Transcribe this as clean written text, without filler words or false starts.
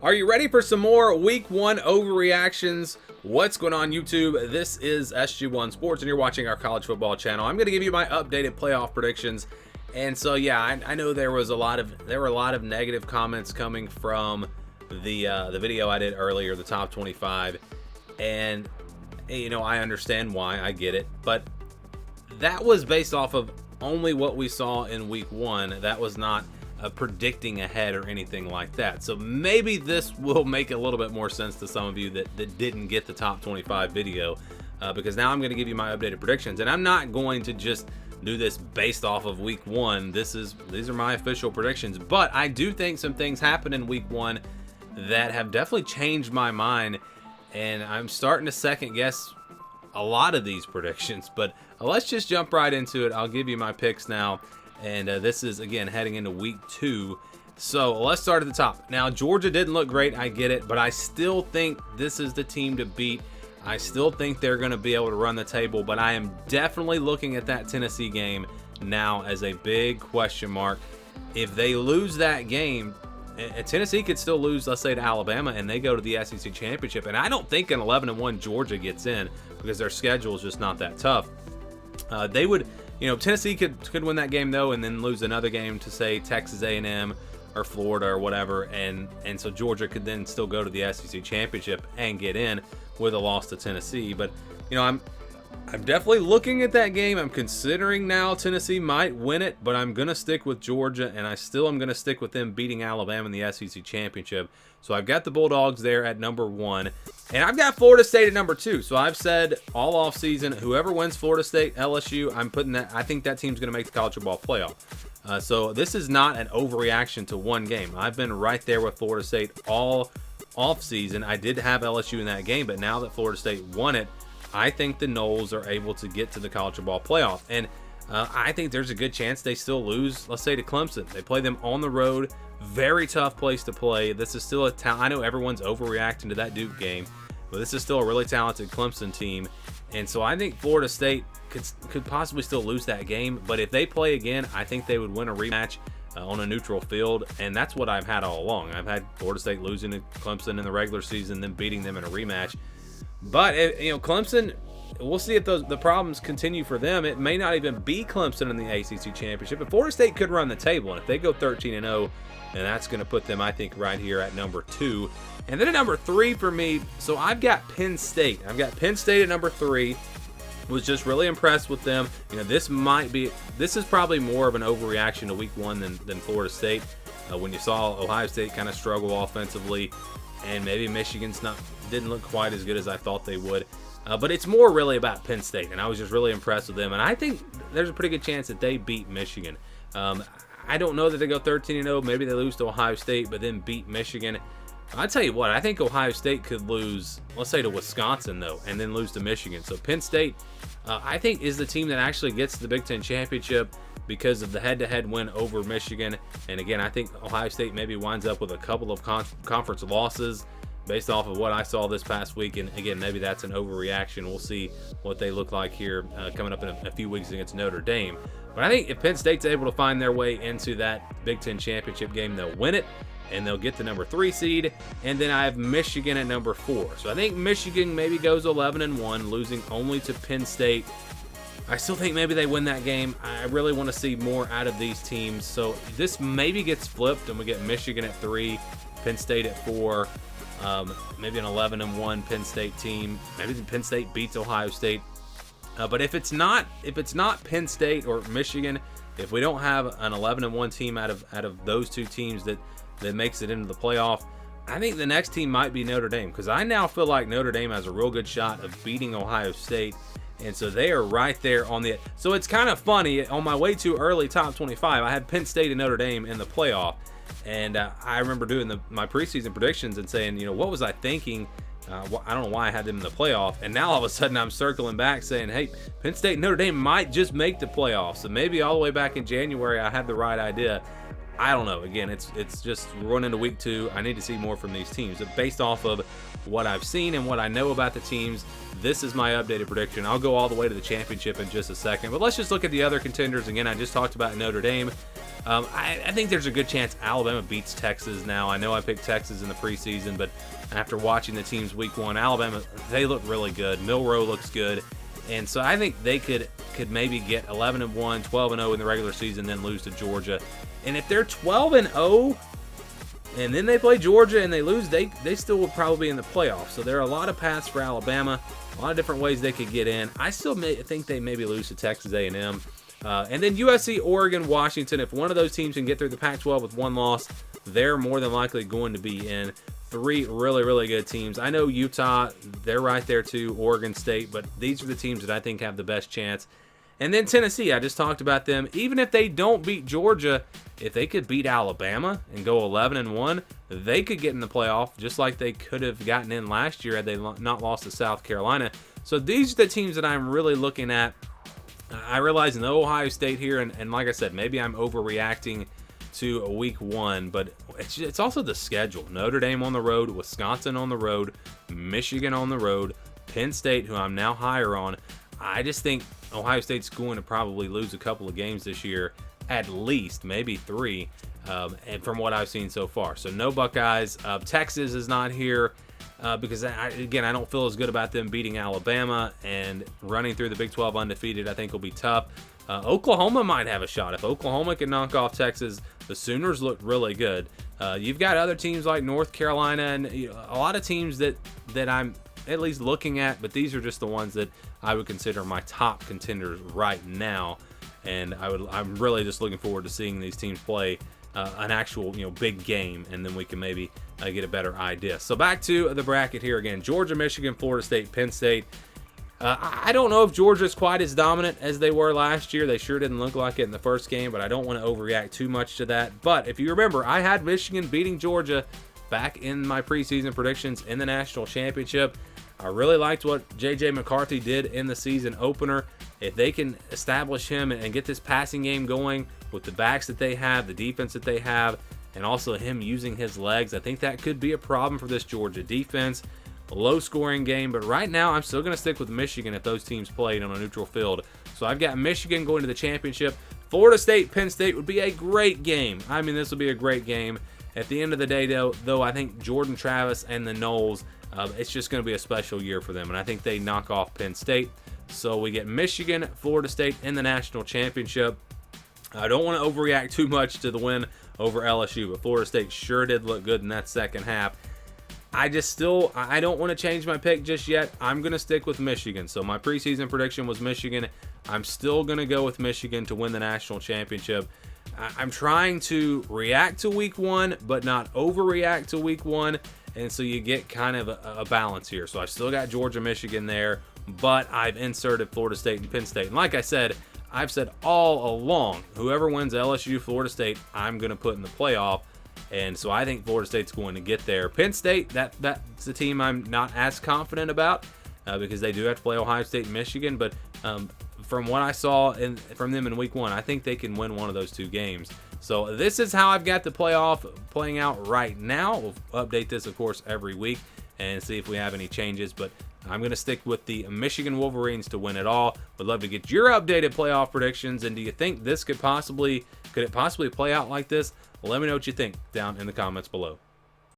Are you ready for some more Week 1 overreactions? What's going on, YouTube? This is SG1 Sports, and you're watching our college football channel. I'm going to give you my updated playoff predictions. And so, yeah, I know there were a lot of negative comments coming from the video I did earlier, the top 25, and I understand why. I get it, but that was based off of only what we saw in Week 1. That was not predicting ahead or anything like that. So maybe this will make a little bit more sense to some of you that didn't get the top 25 video, because now I'm going to give you my updated predictions, and I'm not going to just do this based off of Week 1. These are my official predictions, but I do think some things happened in Week 1 that have definitely changed my mind, and I'm starting to second guess a lot of these predictions. But let's just jump right into it. I'll give you my picks now. And this is, again, heading into Week 2. So let's start at the top. Now, Georgia didn't look great, I get it, but I still think this is the team to beat. I still think they're going to be able to run the table, but I am definitely looking at that Tennessee game now as a big question mark. If they lose that game, Tennessee could still lose, let's say, to Alabama, and they go to the SEC Championship. And I don't think an 11-1 Georgia gets in because their schedule is just not that tough. They would... Tennessee could win that game, though, and then lose another game to, say, Texas A&M or Florida or whatever, and so Georgia could then still go to the SEC Championship and get in with a loss to Tennessee. But, I'm definitely looking at that game. I'm considering now Tennessee might win it, but I'm going to stick with Georgia, and I still am going to stick with them beating Alabama in the SEC Championship. So I've got the Bulldogs there at number 1, and I've got Florida State at number 2. So I've said all offseason, whoever wins Florida State, LSU, I'm putting that. I think that team's going to make the college football playoff. So this is not an overreaction to one game. I've been right there with Florida State all offseason. I did have LSU in that game, but now that Florida State won it, I think the Noles are able to get to the college football playoff. And I think there's a good chance they still lose, let's say, to Clemson. They play them on the road. Very tough place to play. This is still I know everyone's overreacting to that Duke game, but this is still a really talented Clemson team. And so I think Florida State could possibly still lose that game. But if they play again, I think they would win a rematch on a neutral field. And that's what I've had all along. I've had Florida State losing to Clemson in the regular season, then beating them in a rematch. But Clemson, we'll see if the problems continue for them. It may not even be Clemson in the ACC Championship. But Florida State could run the table, and if they go 13-0, and that's going to put them, I think, right here at number 2. And then at number 3 for me, so I've got Penn State. I've got Penn State at number 3. Was just really impressed with them. This is probably more of an overreaction to Week 1 than Florida State. When you saw Ohio State kind of struggle offensively, and maybe Michigan's didn't look quite as good as I thought they would. But it's more really about Penn State, and I was just really impressed with them. And I think there's a pretty good chance that they beat Michigan. I don't know that they go 13-0. Maybe they lose to Ohio State, but then beat Michigan. I'll tell you what, I think Ohio State could lose, let's say, to Wisconsin, though, and then lose to Michigan. So Penn State, I think, is the team that actually gets the Big Ten Championship because of the head-to-head win over Michigan. And again, I think Ohio State maybe winds up with a couple of conference losses based off of what I saw this past week. And again, maybe that's an overreaction. We'll see what they look like here coming up in a few weeks against Notre Dame. But I think if Penn State's able to find their way into that Big Ten Championship game, they'll win it, and they'll get the number 3 seed. And then I have Michigan at number 4. So I think Michigan maybe goes 11-1, losing only to Penn State. I still think maybe they win that game. I really want to see more out of these teams. So this maybe gets flipped, and we get Michigan at 3, Penn State at 4. Maybe an 11-1 Penn State team. Maybe Penn State beats Ohio State. But if it's not Penn State or Michigan, if we don't have an 11-1 team out of those two teams that makes it into the playoff, I think the next team might be Notre Dame, because I now feel like Notre Dame has a real good shot of beating Ohio State. And so they are right there on the... So it's kind of funny. On my way to early top 25, I had Penn State and Notre Dame in the playoff. And I remember doing my preseason predictions and saying, what was I thinking? I don't know why I had them in the playoff. And now all of a sudden I'm circling back saying, hey, Penn State and Notre Dame might just make the playoffs. So maybe all the way back in January I had the right idea. I don't know. Again, it's just running into week 2. I need to see more from these teams. But based off of what I've seen and what I know about the teams, this is my updated prediction. I'll go all the way to the championship in just a second. But let's just look at the other contenders. Again, I just talked about Notre Dame. I think there's a good chance Alabama beats Texas now. I know I picked Texas in the preseason, but after watching the teams week 1, Alabama, they look really good. Milroe looks good. And so I think they could maybe get 11-1, 12-0 in the regular season, then lose to Georgia. And if they're 12-0 and then they play Georgia and they lose, they still will probably be in the playoffs. So there are a lot of paths for Alabama, a lot of different ways they could get in. I still think they maybe lose to Texas A&M. And then USC, Oregon, Washington. If one of those teams can get through the Pac-12 with 1 loss, they're more than likely going to be in. 3 really, really good teams. I know Utah, they're right there too, Oregon State, but these are the teams that I think have the best chance. And then Tennessee, I just talked about them. Even if they don't beat Georgia, if they could beat Alabama and go 11-1, they could get in the playoff, just like they could have gotten in last year had they not lost to South Carolina. So these are the teams that I'm really looking at. I realize no Ohio State here, and like I said, maybe I'm overreacting to a week 1, but it's also the schedule. Notre Dame on the road, Wisconsin on the road, Michigan on the road, Penn State, who I'm now higher on. I just think Ohio State's going to probably lose a couple of games this year, at least, maybe 3, and from what I've seen so far. So no Buckeyes. Texas is not here because, I don't feel as good about them beating Alabama, and running through the Big 12 undefeated I think will be tough. Oklahoma might have a shot. If Oklahoma can knock off Texas, the Sooners look really good. You've got other teams like North Carolina and a lot of teams that I'm at least looking at, but these are just the ones that I would consider my top contenders right now. And I'm really just looking forward to seeing these teams play an actual big game, and then we can maybe get a better idea. So back to the bracket here again: Georgia, Michigan, Florida State, Penn State. I don't know if Georgia's quite as dominant as they were last year. They sure didn't look like it in the first game, but I don't want to overreact too much to that. But if you remember, I had Michigan beating Georgia back in my preseason predictions in the national championship. I really liked what J.J. McCarthy did in the season opener. If they can establish him and get this passing game going with the backs that they have, the defense that they have, and also him using his legs, I think that could be a problem for this Georgia defense. A low-scoring game, but right now I'm still going to stick with Michigan if those teams played on a neutral field. So I've got Michigan going to the championship. Florida State, Penn State would be a great game. I mean, this will be a great game. At the end of the day, though, I think Jordan Travis and the Noles, it's just going to be a special year for them, and I think they knock off Penn State. So we get Michigan, Florida State in the national championship. I don't want to overreact too much to the win over LSU, but Florida State sure did look good in that second half. I don't want to change my pick just yet. I'm going to stick with Michigan. So my preseason prediction was Michigan. I'm still going to go with Michigan to win the national championship. I'm trying to react to week 1, but not overreact to week 1. And so you get kind of a balance here. So I've still got Georgia, Michigan there, but I've inserted Florida State and Penn State. And like I said, I've said all along, whoever wins LSU, Florida State, I'm going to put in the playoff. And so I think Florida State's going to get there. Penn State, that's a team I'm not as confident about because they do have to play Ohio State and Michigan. But from what I saw from them in week 1, I think they can win one of those 2 games. So this is how I've got the playoff playing out right now. We'll update this, of course, every week and see if we have any changes. But I'm going to stick with the Michigan Wolverines to win it all. Would love to get your updated playoff predictions. And do you think this could it possibly play out like this? Let me know what you think down in the comments below.